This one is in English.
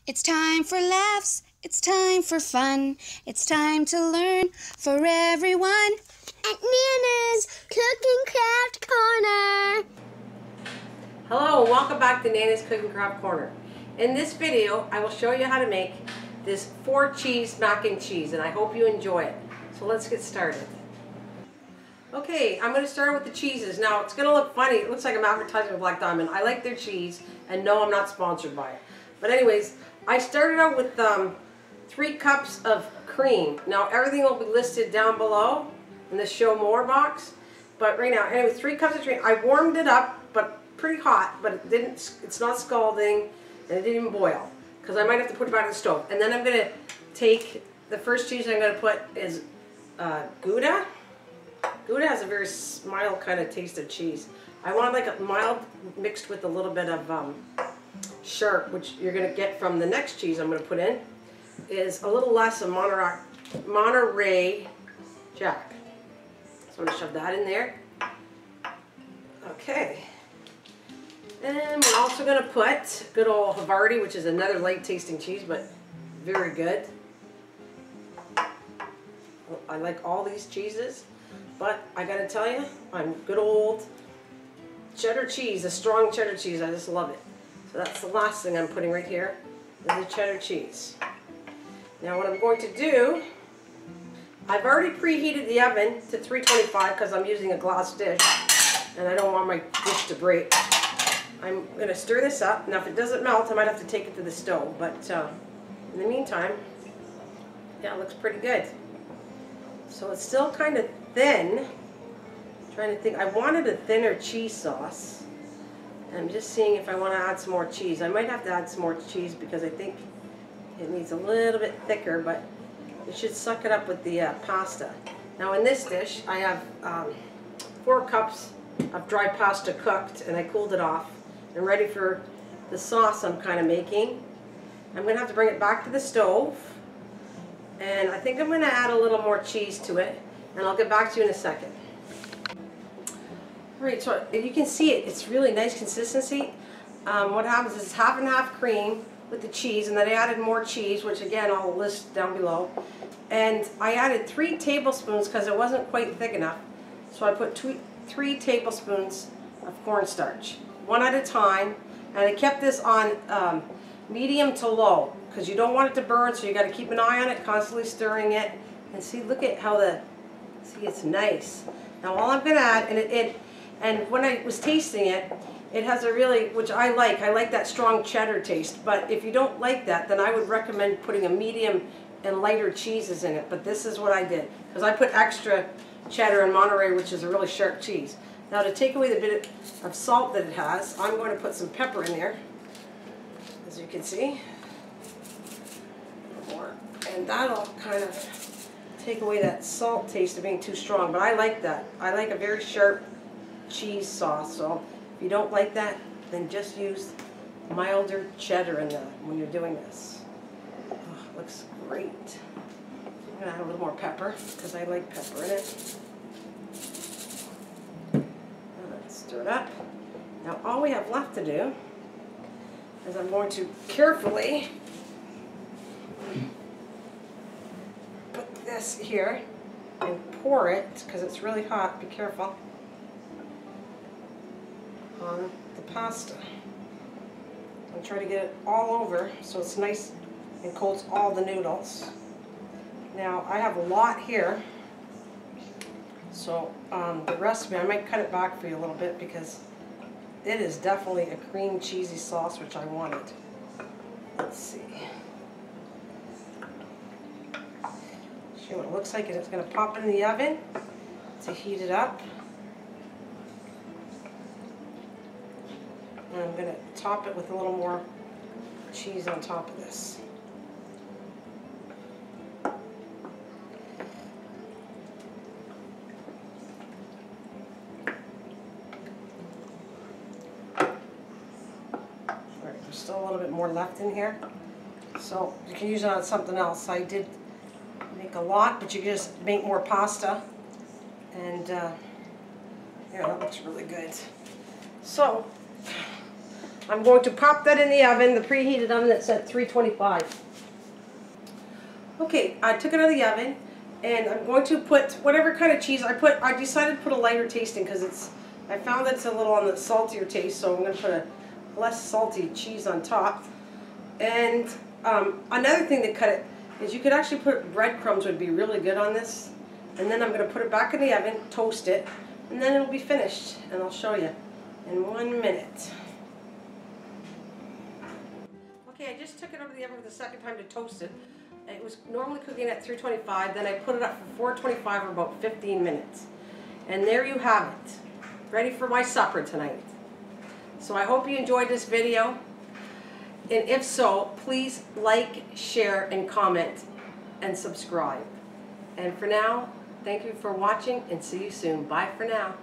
It's time for laughs, it's time for fun, it's time to learn for everyone at Nana's Cooking Craft Corner. Hello and welcome back to Nana's Cooking Craft Corner. In this video, I will show you how to make this 4-cheese mac and cheese, and I hope you enjoy it. So let's get started. Okay, I'm going to start with the cheeses. Now, it's going to look funny. It looks like I'm advertising with Black Diamond. I like their cheese, and no, I'm not sponsored by it. But anyways, I started out with 3 cups of cream. Now, everything will be listed down below in the Show More box. But right now, anyway, 3 cups of cream. I warmed it up, but pretty hot, but it didn't. It's not scalding, and it didn't even boil, because I might have to put it back on the stove. And then I'm going to take the first cheese I'm going to put is Gouda. Gouda has a very mild kind of taste of cheese. I want like a mild mixed with a little bit of sharp, which you're going to get from the next cheese I'm going to put in, is a little less of Monterey Jack. So I'm going to shove that in there. Okay. And we're also going to put good old Havarti, which is another light tasting cheese, but very good. I like all these cheeses, but I got to tell you, I'm good old cheddar cheese, a strong cheddar cheese. I just love it. So that's the last thing I'm putting right here, is the cheddar cheese. Now what I'm going to do, I've already preheated the oven to 325 because I'm using a glass dish, and I don't want my dish to break. I'm going to stir this up. Now if it doesn't melt, I might have to take it to the stove, but in the meantime, yeah, it looks pretty good. So it's still kind of thin. I'm trying to think, I wanted a thinner cheese sauce. I'm just seeing if I want to add some more cheese. I might have to add some more cheese because I think it needs a little bit thicker, but it should suck it up with the pasta. Now in this dish, I have 4 cups of dry pasta cooked, and I cooled it off and ready for the sauce I'm kind of making. I'm going to have to bring it back to the stove, and I think I'm going to add a little more cheese to it, and I'll get back to you in a second. Alright, so you can see it's really nice consistency. What happens is it's half and half cream with the cheese, and then I added more cheese, which again I'll list down below. And I added 3 tablespoons because it wasn't quite thick enough. So I put 3 tablespoons of cornstarch, 1 at a time, and I kept this on medium to low because you don't want it to burn, so you got to keep an eye on it, constantly stirring it. And see, look at how it's nice. Now all I'm going to add, and when I was tasting it, it has a really, which I like that strong cheddar taste, but if you don't like that, then I would recommend putting a medium and lighter cheeses in it. But this is what I did, because I put extra cheddar and Monterey, which is a really sharp cheese. Now to take away the bit of salt that it has, I'm going to put some pepper in there, as you can see. And that'll kind of take away that salt taste of being too strong, but I like that. I like a very sharp cheese sauce, so if you don't like that, then just use milder cheddar in there when you're doing this. Oh, looks great. I'm going to add a little more pepper because I like pepper in it. Let's stir it up. Now all we have left to do is I'm going to carefully put this here and pour it, because it's really hot, be careful, on the pasta. I'm trying to get it all over so it's nice and coats all the noodles. Now I have a lot here, so the recipe, I might cut it back for you a little bit because it is definitely a cream cheesy sauce, which I wanted. Let's see. See what it looks like, and it's going to pop in the oven to heat it up. And I'm going to top it with a little more cheese on top of this. Alright, there's still a little bit more left in here, so you can use it on something else. I did make a lot, but you can just make more pasta, and yeah, that looks really good. So I'm going to pop that in the oven, the preheated oven that's at 325. Okay, I took it out of the oven, and I'm going to put whatever kind of cheese I put. I decided to put a lighter tasting because I found that it's a little on the saltier taste, so I'm going to put a less salty cheese on top. And another thing that cut it is you could actually put breadcrumbs, would be really good on this. And then I'm going to put it back in the oven, toast it, and then it'll be finished. And I'll show you in 1 minute. Okay, I just took it over the oven for the second time to toast it. It was normally cooking at 325, then I put it up for 425 for about 15 minutes. And there you have it, ready for my supper tonight. So I hope you enjoyed this video. And if so, please like, share, and comment, and subscribe. And for now, thank you for watching, and see you soon. Bye for now.